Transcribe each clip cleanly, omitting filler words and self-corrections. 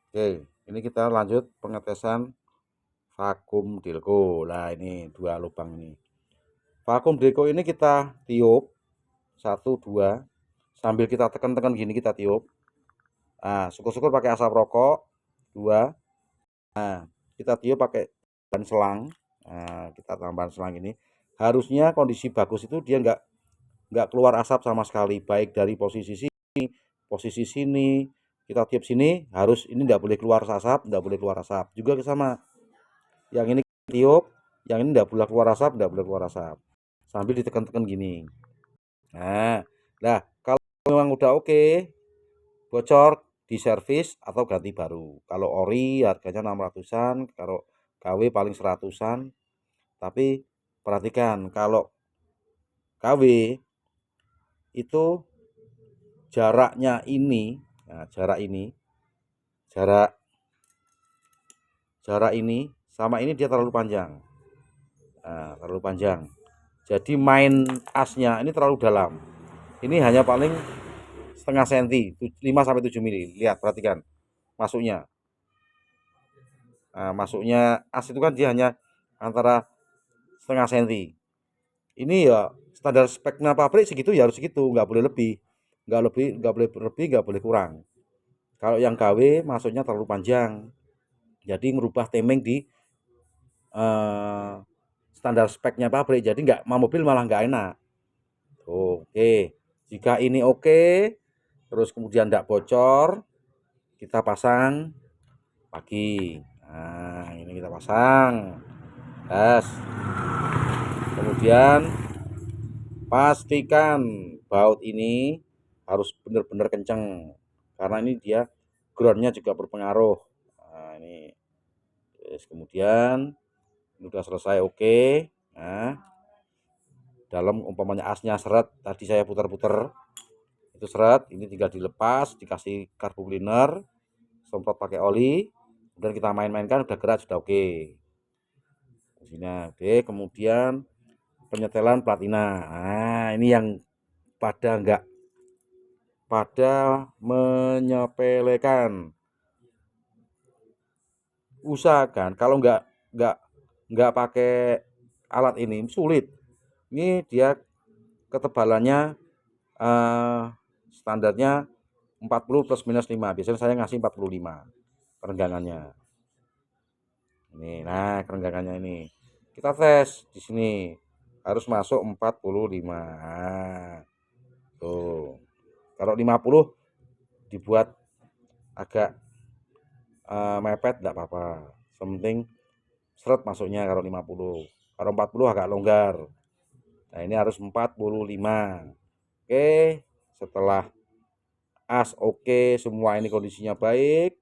Oke, ini kita lanjut pengetesan vakum Delco. Nah, ini dua lubang ini. Vakum Delco ini kita tiup 1, 2 sambil kita tekan-tekan gini kita tiup. Nah, syukur-syukur pakai asap rokok 2. Nah, kita tiup pakai ban selang. Nah, kita tambah selang ini. Harusnya kondisi bagus itu dia nggak keluar asap sama sekali, baik dari posisi sini, kita tiup sini harus ini nggak boleh keluar asap, nggak boleh keluar asap. Juga sama, yang ini tiup, yang ini nggak boleh keluar asap, nggak boleh keluar asap. Sambil ditekan-tekan gini. Nah, nah kalau memang udah oke, bocor di servis atau ganti baru. Kalau ori harganya 600-an, kalau KW paling 100-an. Tapi perhatikan kalau KW itu jaraknya ini, nah jarak jarak ini sama ini dia terlalu panjang. Nah, terlalu panjang. Jadi main asnya ini terlalu dalam. Ini hanya paling setengah senti, 5 sampai 7 mili. Lihat, perhatikan masuknya. Nah, masuknya as itu kan dia hanya antara setengah senti. Ini ya standar speknya pabrik segitu ya harus segitu, nggak boleh lebih. Nggak boleh lebih, nggak boleh kurang. Kalau yang KW masuknya terlalu panjang. Jadi merubah temeng di eh, standar speknya pabrik. Jadi nggak mau mobil malah nggak enak. Oke, jika ini oke, terus kemudian tidak bocor, kita pasang pagi. Nah, ini kita pasang. Tes. Kemudian pastikan baut ini harus benar-benar kenceng karena ini dia groundnya juga berpengaruh. Nah, ini terus kemudian ini udah selesai oke. Nah, dalam umpamanya asnya seret tadi saya putar-putar itu seret, ini tinggal dilepas, dikasih karbu cleaner, semprot pakai oli, kemudian kita main-mainkan udah gerak sudah oke. Sini oke, kemudian penyetelan platina. Nah, ini yang pada menyepelekan. Usahakan kalau nggak pakai alat ini sulit. Ini dia ketebalannya eh, standarnya 40 plus minus 5. Biasanya saya ngasih 45 kerenggangannya. Ini, nah kerenggangannya ini. Kita tes di sini harus masuk 45. Nah, tuh. Kalau 50 dibuat agak mepet enggak apa-apa. Penting seret masuknya kalau 50. Kalau 40 agak longgar. Nah, ini harus 45. Oke, setelah as oke, semua ini kondisinya baik.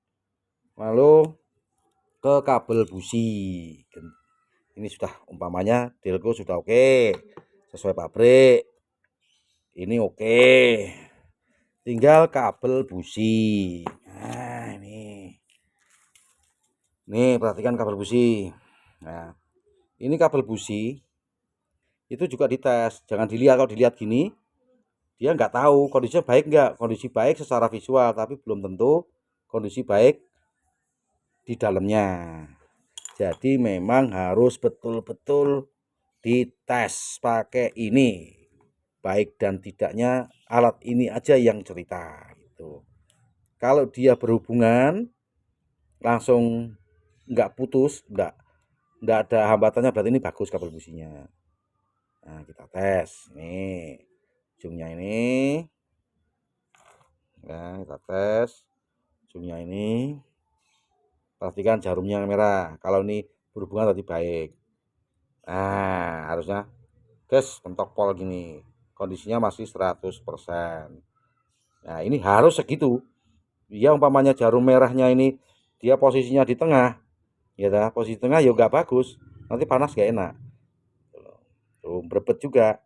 Lalu ke kabel busi. Ini sudah umpamanya Delco sudah oke, sesuai pabrik. Ini oke. Tinggal kabel busi. Nah, ini. Nih, perhatikan kabel busi. Nah, ini kabel busi itu juga dites. Jangan dilihat, kalau dilihat gini, dia nggak tahu kondisinya baik nggak. Kondisi baik secara visual, tapi belum tentu kondisi baik di dalamnya. Jadi memang harus betul-betul dites pakai ini. Baik dan tidaknya alat ini aja yang cerita gitu. Kalau dia berhubungan langsung nggak putus, nggak ada hambatannya, berarti ini bagus kabel businya. Nah, kita tes nih ujungnya ini. Nah, kita tes ujungnya ini. Perhatikan jarumnya merah. Kalau ini berhubungan tadi baik. Nah, harusnya gas mentok pol gini. Kondisinya masih 100%. Nah, ini harus segitu. Dia umpamanya jarum merahnya ini dia posisinya di tengah, ya dah, posisi tengah ya nggak bagus. Nanti panas gak enak. Tuh, berebet juga.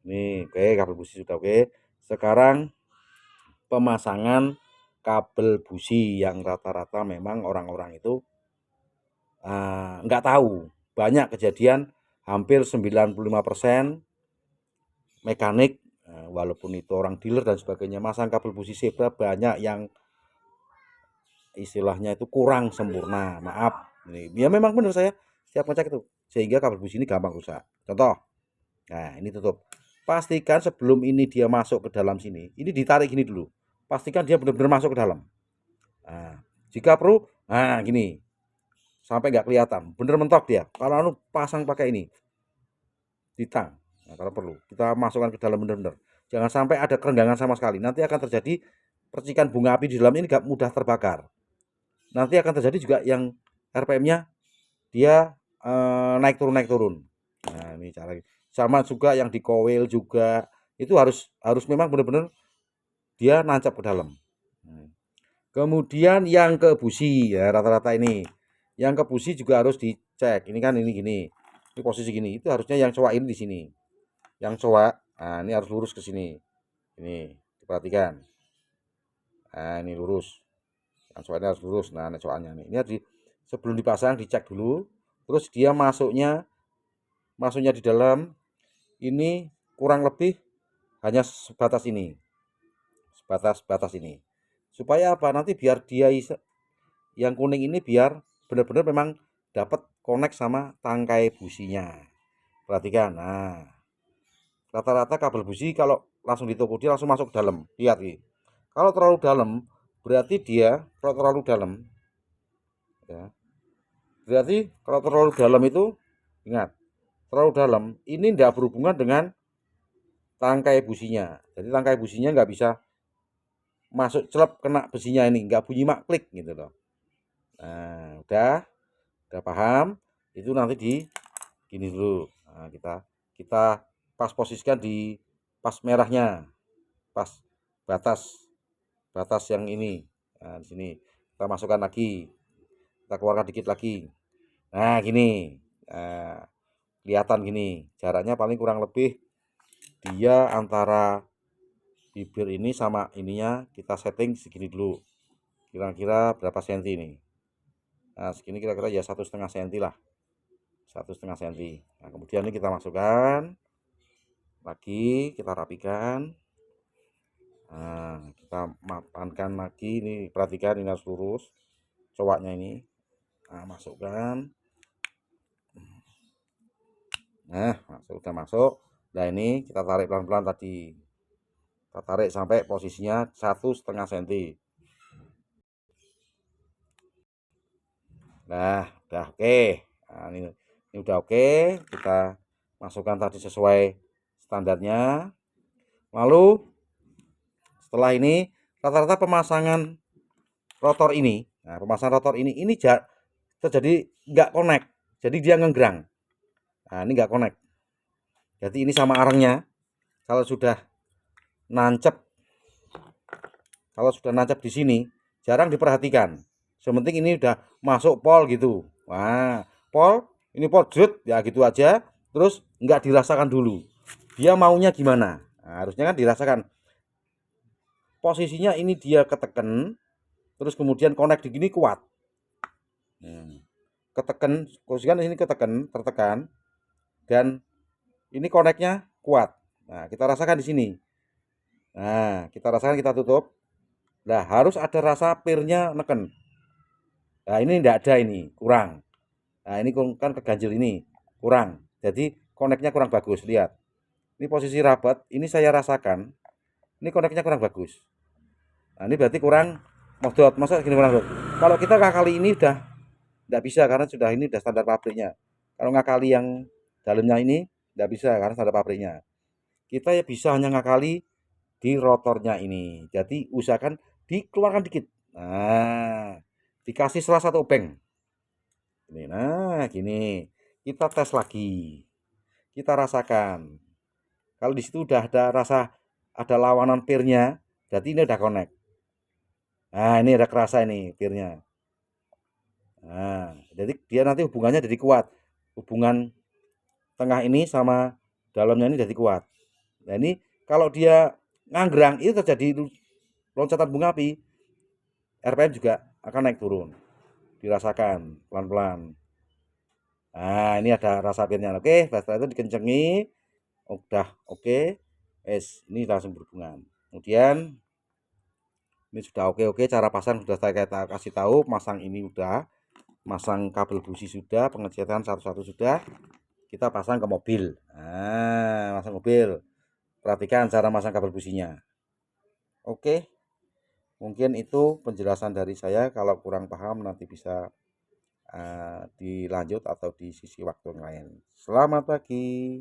Nih, oke, kabel busi sudah oke. Sekarang pemasangan kabel busi yang rata-rata memang orang-orang itu nggak tahu. Banyak kejadian hampir 95% mekanik, walaupun itu orang dealer dan sebagainya, masang kabel busi zebra banyak istilahnya itu kurang sempurna, maaf. Ini ya memang benar saya setiap ngecek itu, sehingga kabel busi ini gampang rusak. Contoh, nah ini tutup. Pastikan sebelum ini dia masuk ke dalam sini, ini ditarik gini dulu. Pastikan dia benar-benar masuk ke dalam. Nah, jika perlu, nah gini, sampai nggak kelihatan, bener mentok dia. Kalau anu pasang pakai ini, ditang. Nah, kalau perlu, kita masukkan ke dalam benar-benar. Jangan sampai ada kerenggangan sama sekali. Nanti akan terjadi percikan bunga api di dalam ini gak mudah terbakar. Nanti akan terjadi juga yang RPM-nya dia naik turun. Nah, ini cara sama juga yang di coil juga itu harus memang benar-benar dia nancap ke dalam. Kemudian yang ke busi ya rata-rata ini. Yang ke busi juga harus dicek. Ini kan ini gini. Ini posisi gini. Itu harusnya yang cowok ini di sini. Yang cowok, nah ini harus lurus ke sini. Ini diperhatikan. Nah, ini lurus. Yang cowok ini harus lurus. Nah, ini cowoknya nih. Ini harus sebelum dipasang dicek dulu. Terus dia masuknya di dalam ini kurang lebih hanya sebatas ini. Sebatas ini. Supaya apa? Nanti biar dia yang kuning ini biar benar-benar memang dapat connect sama tangkai businya. Perhatikan. Nah, rata-rata kabel busi kalau langsung di toko dia langsung masuk ke dalam. Lihat nih. Kalau terlalu dalam, berarti dia kalau terlalu dalam ya. Berarti kalau terlalu dalam itu ingat, terlalu dalam ini tidak berhubungan dengan tangkai businya. Jadi tangkai businya nggak bisa masuk celep kena besinya ini, nggak bunyi mak klik gitu loh. Nah, udah paham? Itu nanti di gini dulu. Nah, kita pas posisikan di pas merahnya, pas batas yang ini. Nah, di sini kita masukkan lagi, kita keluarkan dikit lagi. Nah, gini. Nah, kelihatan gini. Jaraknya paling kurang lebih dia antara bibir ini sama ininya kita setting segini dulu. Kira-kira berapa senti ini? Nah, segini kira-kira ya 1,5 senti lah. 1,5 senti. Nah, kemudian ini kita masukkan lagi, kita rapikan. Nah, kita mapankan lagi. Ini perhatikan ini harus lurus. Cowoknya ini. Nah, masukkan. Nah, sudah masuk. Nah, ini kita tarik pelan-pelan tadi. Kita tarik sampai posisinya 1,5 senti. Nah, udah oke. Nah, ini udah oke. Kita masukkan tadi sesuai standarnya. Lalu setelah ini rata-rata pemasangan rotor ini, nah pemasangan rotor ini terjadi nggak connect. Jadi dia ngenggrang. Nah, ini nggak connect. Jadi ini sama arangnya. Kalau sudah nancep, di sini jarang diperhatikan. Sementing ini udah masuk pol gitu. Wah, pol, ini pol jut ya gitu aja. Terus nggak dirasakan dulu. Dia maunya gimana? Nah, harusnya kan dirasakan. Posisinya ini dia ketekan, terus kemudian connect di gini kuat. Ketekan, posisikan di sini ketekan, tertekan, dan ini connectnya kuat. Nah, kita rasakan di sini. Nah, kita rasakan, kita tutup. Nah, harus ada rasa pirnya neken. Nah, ini tidak ada, ini kurang. Nah, ini kan keganjil ini kurang. Jadi connectnya kurang bagus. Lihat. Ini posisi rapat. Ini saya rasakan. Ini connectnya kurang bagus. Nah, ini berarti kurang modot. Masa gini kurang modot? Kalau kita ngakali ini udah tidak bisa karena sudah ini udah standar pabriknya. Kalau ngakali yang dalamnya ini tidak bisa karena standar pabriknya. Kita ya bisa hanya ngakali di rotornya ini. Jadi usahakan dikeluarkan dikit. Nah, dikasih salah satu obeng. Ini, nah gini. Kita tes lagi. Kita rasakan. Kalau di situ udah ada rasa ada lawanan pirnya, jadi ini udah connect. Nah, ini ada kerasa ini pirnya. Nah, jadi dia nanti hubungannya jadi kuat. Hubungan tengah ini sama dalamnya ini jadi kuat. Nah, ini kalau dia nganggrang itu terjadi loncatan bunga api. RPM juga akan naik turun. Dirasakan pelan-pelan. Nah, ini ada rasa pirnya. Oke, setelah itu dikencengi. Udah oke. Ini langsung berhubungan. Kemudian Ini sudah oke-oke, cara pasang sudah saya kasih tahu, masang ini udah, masang kabel busi sudah, pengecekan satu-satu sudah. Kita pasang ke mobil. Nah, masang mobil. Perhatikan cara masang kabel businya. Oke, mungkin itu penjelasan dari saya. Kalau kurang paham nanti bisa dilanjut atau di sisi waktu yang lain. Selamat pagi.